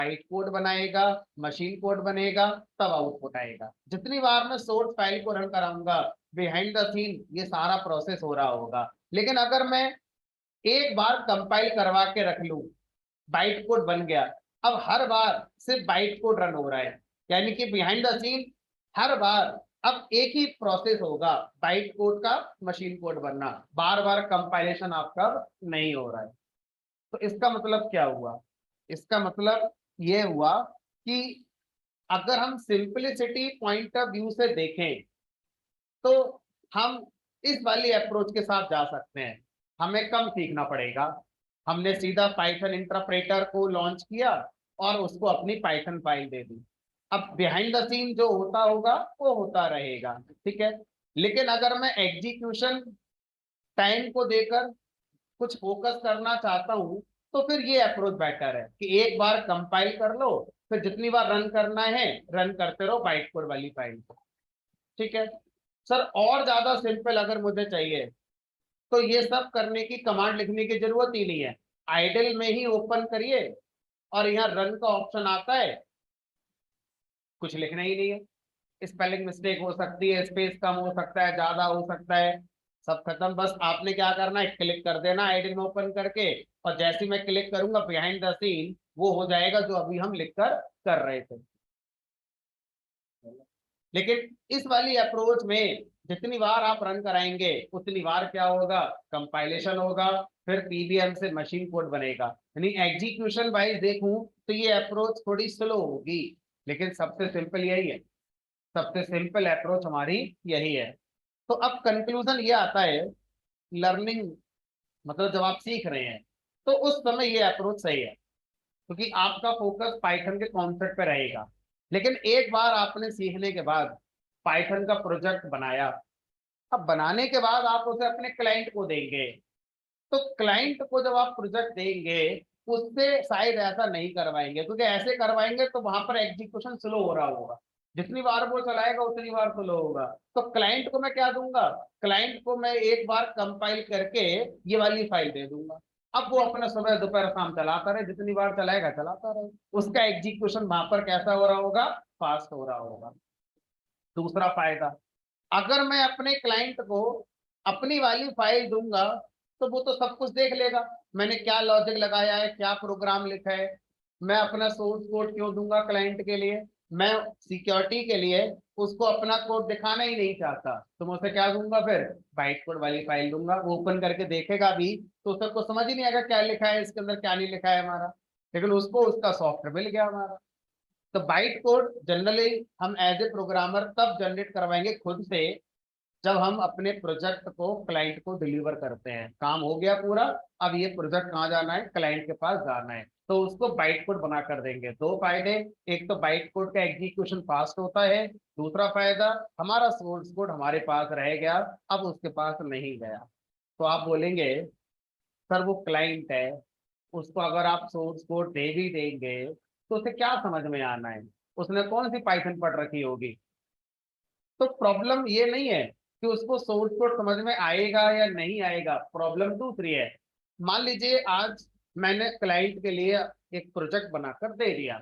Byte code बनाएगा, machine code बनेगा, तब आउटपुट आएगा। जितनी बार मैं सोर्स फाइल को रन कराऊंगा, बिहाइंड द सीन ये सारा प्रोसेस हो रहा होगा। लेकिन अगर मैं एक बार कंपाइल करवा के रख लूं, बाइट कोड बन गया, अब हर बार सिर्फ बाइट कोड रन हो रहा है, यानी कि बिहाइंड द सीन हर बार अब एक ही प्रोसेस होगा, बाइट कोड का मशीन कोड बनना, बार बार कंपाइलेशन आपका नहीं हो रहा है। तो इसका मतलब क्या हुआ? इसका मतलब ये हुआ कि अगर हम सिंपलिसिटी पॉइंट ऑफ व्यू से देखें तो हम इस वाली अप्रोच के साथ जा सकते हैं। हमें कम सीखना पड़ेगा। हमने सीधा पाइथन इंटरप्रेटर को लॉन्च किया और उसको अपनी पाइथन फाइल दे दी। अब बिहाइंड द सीन जो होता होगा वो होता रहेगा, ठीक है। लेकिन अगर मैं एग्जीक्यूशन टाइम को देकर कुछ फोकस करना चाहता हूं, तो फिर ये अप्रोच बेटर है कि एक बार कंपाइल कर लो, फिर जितनी बार रन करना है रन करते रहो बाइट कोड वाली फाइल को, ठीक है। सर और ज्यादा सिंपल अगर मुझे चाहिए तो ये सब करने की, कमांड लिखने की जरूरत ही नहीं है। आइडल में ही ओपन करिए और यहाँ रन का ऑप्शन आता है, कुछ लिखना ही नहीं है। स्पेलिंग मिस्टेक हो सकती है, स्पेस कम हो सकता है, ज्यादा हो सकता है, सब खत्म। बस आपने क्या करना है, क्लिक कर देना आइडल में ओपन करके, और जैसे ही मैं क्लिक करूंगा बिहाइंड द सीन वो हो जाएगा जो अभी हम लिख कर रहे थे। लेकिन इस वाली अप्रोच में जितनी बार आप रन कराएंगे उतनी बार क्या होगा, कंपाइलेशन होगा, फिर पीबीएम से मशीन कोड बनेगा। यानी एग्जीक्यूशन वाइज देखूं तो ये अप्रोच थोड़ी स्लो होगी, लेकिन सबसे सिंपल यही है। सबसे सिंपल अप्रोच हमारी यही है। तो अब कंक्लूजन ये आता है, लर्निंग मतलब जब आप सीख रहे हैं तो उस समय ये अप्रोच सही है, क्योंकि आपका फोकस पाइथन के कॉन्सेप्ट पे रहेगा। लेकिन एक बार आपने सीखने के बाद पाइथन का प्रोजेक्ट बनाया, अब बनाने के बाद आप उसे अपने क्लाइंट को देंगे, तो क्लाइंट को जब आप प्रोजेक्ट देंगे उससे शायद ऐसा नहीं करवाएंगे, क्योंकि ऐसे करवाएंगे तो वहां पर एग्जीक्यूशन स्लो हो रहा होगा, जितनी बार वो चलाएगा उतनी बार स्लो होगा। तो क्लाइंट को मैं क्या दूंगा, क्लाइंट को मैं एक बार कंपाइल करके ये वाली फाइल दे दूंगा। अब वो अपना सुबह दोपहर शाम चलाता रहे, जितनी बार चलाएगा चलाता रहे, उसका एग्जीक्यूशन वहां पर कैसा हो रहा होगा, फास्ट हो रहा होगा। दूसरा फायदा, अगर मैं अपने क्लाइंट को अपनी वाली फाइल दूंगा तो वो तो सब कुछ देख लेगा, मैंने क्या लॉजिक लगाया है, क्या प्रोग्राम लिखा है। मैं अपना सोर्स कोड क्यों दूंगा क्लाइंट के लिए, मैं सिक्योरिटी के लिए उसको अपना कोड दिखाना ही नहीं चाहता, तो मैं उसे क्या दूंगा, फिर बाइट कोड वाली फाइल दूंगा। वो ओपन करके देखेगा भी तो उसे को समझ ही नहीं आएगा क्या लिखा है इसके अंदर, क्या नहीं लिखा है हमारा, लेकिन उसको उसका सॉफ्टवेयर मिल गया हमारा। तो बाइट कोड जनरली हम एज ए प्रोग्रामर तब जनरेट करवाएंगे खुद से जब हम अपने प्रोजेक्ट को क्लाइंट को डिलीवर करते हैं, काम हो गया पूरा, अब ये प्रोजेक्ट कहाँ जाना है, क्लाइंट के पास जाना है, तो उसको बाइट कोड बना कर देंगे। दो फायदे, एक तो बाइट कोड का एग्जीक्यूशन फास्ट होता है, दूसरा फायदा हमारा सोर्स कोड हमारे पास रह गया, अब उसके पास नहीं गया। तो आप बोलेंगे सर वो क्लाइंट है, उसको अगर आप सोर्स कोड दे भी देंगे तो उसे क्या समझ में आना है, उसने कौन सी पाइथन पढ़ रखी होगी। तो प्रॉब्लम ये नहीं है कि उसको सोर्स कोड समझ में आएगा या नहीं आएगा, प्रॉब्लम दूसरी है। मान लीजिए आज मैंने क्लाइंट के लिए एक प्रोजेक्ट बनाकर दे दिया,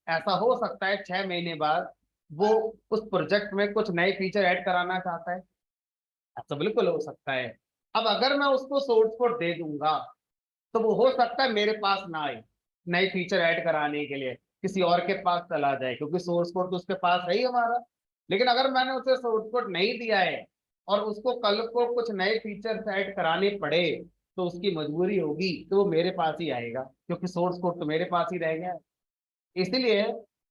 ऐसा हो सकता है 6 महीने बाद वो उस प्रोजेक्ट में कुछ नए फीचर ऐड कराना चाहता है, ऐसा बिल्कुल हो सकता है। अब अगर मैं उसको सोर्स कोड दे दूंगा तो वो हो सकता है मेरे पास ना आए, नए फीचर ऐड कराने के लिए किसी और के पास चला जाए, क्योंकि सोर्स कोड तो उसके पास है ही हमारा। लेकिन अगर मैंने उसे सोर्स कोड नहीं दिया है और उसको कल को कुछ नए फीचर ऐड कराने पड़े, तो उसकी मजबूरी होगी तो वो मेरे पास ही आएगा, क्योंकि सोर्स कोड तो मेरे पास ही रह गया। इसलिए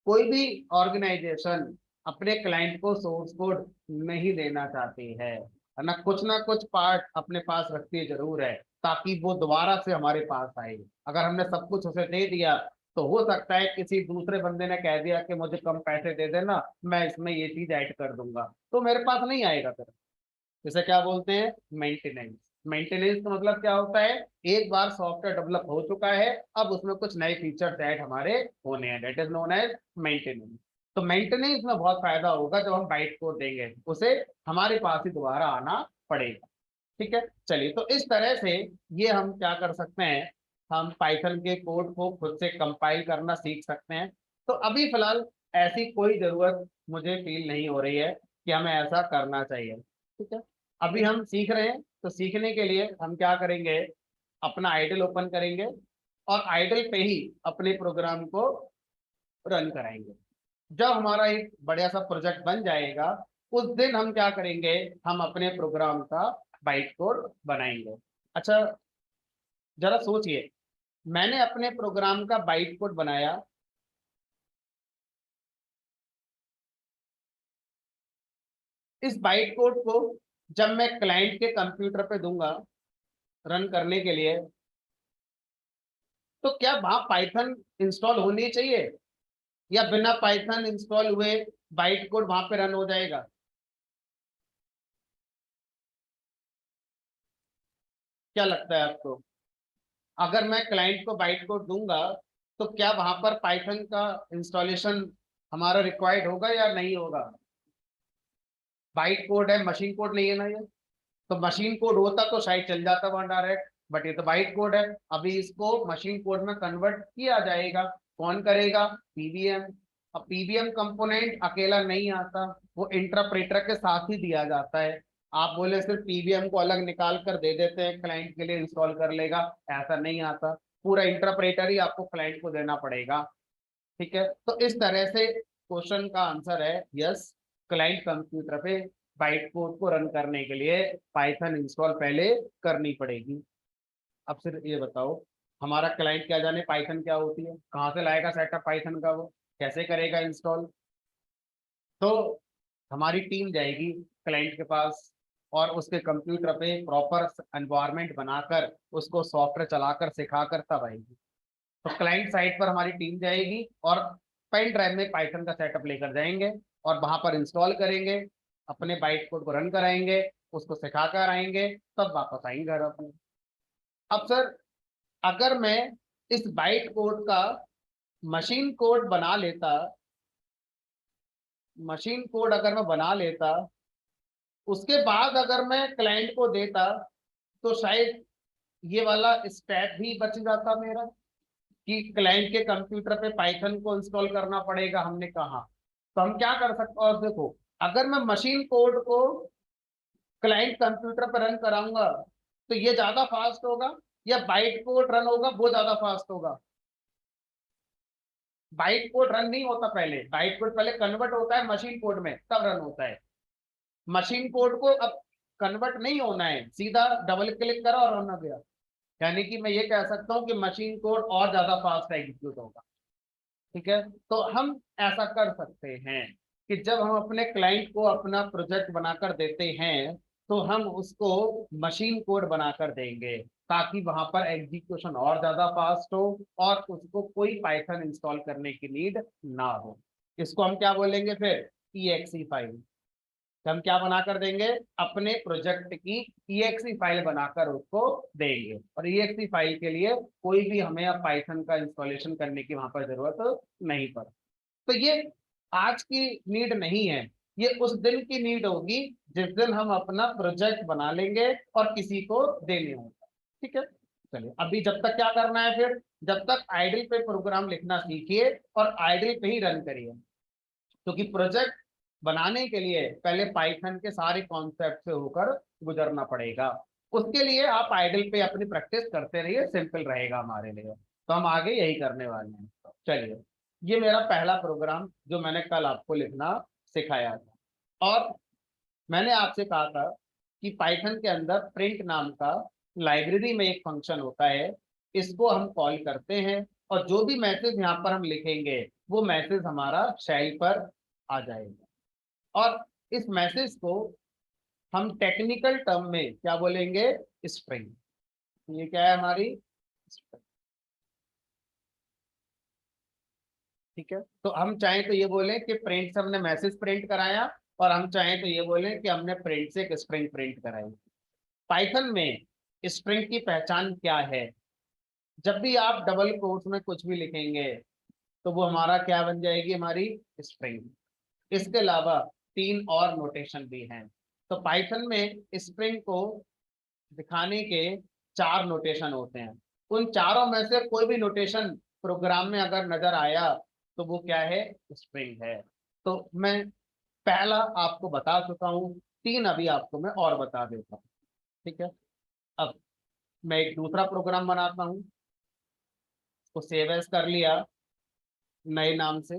कोई भी ऑर्गेनाइजेशन अपने क्लाइंट को सोर्स कोड नहीं देना चाहती है ना कुछ पार्ट अपने पास रखती जरूर है, ताकि वो दोबारा से हमारे पास आए। अगर हमने सब कुछ उसे दे दिया तो हो सकता है किसी दूसरे बंदे ने कह दिया कि मुझे कम पैसे दे देना, मैं इसमें ये चीज ऐड कर दूंगा, तो मेरे पास नहीं आएगा फिर। इसे क्या बोलते हैं, मेंटेनेंस। मेंटेनेंस का मतलब क्या होता है, एक बार सॉफ्टवेयर डेवलप हो चुका है, अब उसमें कुछ नए फीचर्स ऐड हमारे होने हैं, that is known as maintenance. तो मेंटेनेंस में बहुत फायदा होगा जब हम बाइट कोड देंगे, उसे हमारे पास ही दोबारा आना पड़ेगा। ठीक है, चलिए तो इस तरह से ये हम क्या कर सकते हैं, हम पाइथन के कोड को खुद से कंपाइल करना सीख सकते हैं। तो अभी फिलहाल ऐसी कोई जरूरत मुझे फील नहीं हो रही है कि हमें ऐसा करना चाहिए। ठीक है, अभी हम सीख रहे हैं, तो सीखने के लिए हम क्या करेंगे, अपना आइडल ओपन करेंगे और आइडल पे ही अपने प्रोग्राम को रन कराएंगे। जब हमारा एक बढ़िया सा प्रोजेक्ट बन जाएगा, उस दिन हम क्या करेंगे, हम अपने प्रोग्राम का बाइट कोड बनाएंगे। अच्छा, जरा सोचिए, मैंने अपने प्रोग्राम का बाइट कोड बनाया, इस बाइट कोड को जब मैं क्लाइंट के कंप्यूटर पे दूंगा रन करने के लिए, तो क्या वहां पाइथन इंस्टॉल होनी चाहिए, या बिना पाइथन इंस्टॉल हुए बाइट कोड वहां पे रन हो जाएगा? क्या लगता है आपको? अगर मैं क्लाइंट को बाइट कोड दूंगा, तो क्या वहां पर पाइथन का इंस्टॉलेशन हमारा रिक्वायर्ड होगा या नहीं होगा? बाइट कोड है, मशीन कोड नहीं है ना ये। तो मशीन कोड होता तो शायद चल जाता वहां डायरेक्ट, बट ये तो बाइट कोड है। अभी इसको मशीन कोड में कन्वर्ट किया जाएगा, कौन करेगा? पीबीएम। अब पीबीएम कंपोनेंट अकेला नहीं आता, वो इंटरप्रेटर के साथ ही दिया जाता है। आप बोले सिर्फ पीबीएम को अलग निकाल कर दे देते हैं क्लाइंट के लिए इंस्टॉल कर लेगा, ऐसा नहीं आता। पूरा इंटरप्रेटर ही आपको क्लाइंट को देना पड़ेगा। ठीक है, तो इस तरह से क्वेश्चन का आंसर है यस, क्लाइंट कंप्यूटर पे बाइट कोड को रन करने के लिए पाइथन इंस्टॉल पहले करनी पड़ेगी। अब सिर्फ ये बताओ, हमारा क्लाइंट क्या जाने पाइथन क्या होती है, कहाँ से लाएगा सेटअप पाइथन का, वो कैसे करेगा इंस्टॉल? तो हमारी टीम जाएगी क्लाइंट के पास और उसके कंप्यूटर पे प्रॉपर एनवायरनमेंट बनाकर उसको सॉफ्टवेयर चलाकर सिखाकर तब आएगी। तो क्लाइंट साइड पर हमारी टीम जाएगी और पेन ड्राइव में पाइथन का सेटअप लेकर जाएंगे और वहां पर इंस्टॉल करेंगे, अपने बाइट कोड को रन कराएंगे, उसको सिखा कर आएंगे, तब वापस आएंगे घर अपने। अब सर, अगर मैं इस बाइट कोड का मशीन कोड बना लेता, मशीन कोड अगर मैं बना लेता, उसके बाद अगर मैं क्लाइंट को देता, तो शायद ये वाला स्टेप भी बच जाता मेरा, कि क्लाइंट के कंप्यूटर पे पाइथन को इंस्टॉल करना पड़ेगा, हमने कहा। तो हम क्या कर सकते, और देखो, अगर मैं मशीन कोड को क्लाइंट कंप्यूटर पर रन कराऊंगा, तो ये ज्यादा फास्ट होगा या बाइट कोड रन होगा वो ज्यादा फास्ट होगा? बाइट कोड रन नहीं होता पहले, बाइट कोड पहले कन्वर्ट होता है मशीन कोड में, तब रन होता है। मशीन कोड को अब कन्वर्ट नहीं होना है, सीधा डबल क्लिक करा और रन हो गया। यानी कि मैं ये कह सकता हूँ कि मशीन कोड और ज्यादा फास्ट एग्जीक्यूट होगा। ठीक है, तो हम ऐसा कर सकते हैं कि जब हम अपने क्लाइंट को अपना प्रोजेक्ट बनाकर देते हैं, तो हम उसको मशीन कोड बनाकर देंगे, ताकि वहां पर एग्जीक्यूशन और ज्यादा फास्ट हो और उसको कोई पाइथन इंस्टॉल करने की नीड ना हो। इसको हम क्या बोलेंगे फिर? EXE file. हम क्या बनाकर देंगे? अपने प्रोजेक्ट की EXE फाइल बनाकर उसको देंगे, और EXE फाइल के लिए कोई भी हमें अब पाइथन का इंस्टॉलेशन करने की वहां पर जरूरत नहीं पड़ती। तो ये आज की नीड नहीं है, ये उस दिन की नीड होगी जिस दिन हम अपना प्रोजेक्ट बना लेंगे और किसी को देने होगा। ठीक है, चलिए अभी जब तक क्या करना है फिर, जब तक आइडल पे प्रोग्राम लिखना सीखिए और आइडल पे ही रन करिए, क्योंकि प्रोजेक्ट बनाने के लिए पहले पाइथन के सारे कॉन्सेप्ट से होकर गुजरना पड़ेगा। उसके लिए आप आइडल पे अपनी प्रैक्टिस करते रहिए, सिंपल रहेगा हमारे लिए। तो हम आगे यही करने वाले हैं। चलिए, ये मेरा पहला प्रोग्राम जो मैंने कल आपको लिखना सिखाया था, और मैंने आपसे कहा था कि पाइथन के अंदर प्रिंट नाम का लाइब्रेरी में एक फंक्शन होता है, इसको हम कॉल करते हैं, और जो भी मैसेज यहाँ पर हम लिखेंगे वो मैसेज हमारा शेल पर आ जाएगा। और इस मैसेज को हम टेक्निकल टर्म में क्या बोलेंगे? स्ट्रिंग। ये क्या है हमारी स्ट्रिंग। ठीक है, तो हम चाहें तो ये बोलें कि प्रिंट से हमने मैसेज प्रिंट कराया, और हम चाहें तो ये बोलें कि हमने प्रिंट से एक स्ट्रिंग प्रिंट कराई। पाइथन में स्ट्रिंग की पहचान क्या है? जब भी आप डबल कोट्स में कुछ भी लिखेंगे, तो वो हमारा क्या बन जाएगी? हमारी स्ट्रिंग। इसके अलावा तीन और नोटेशन भी हैं। तो पाइथन में स्ट्रिंग को दिखाने के चार नोटेशन होते हैं। उन चारों में से कोई भी नोटेशन प्रोग्राम में अगर नजर आया तो वो क्या है, स्ट्रिंग है। तो मैं पहला आपको बता चुका हूं, 3 अभी आपको मैं और बता देता हूं। ठीक है, अब मैं एक दूसरा प्रोग्राम बनाता हूँ, उसको सेव एज कर लिया नए नाम से।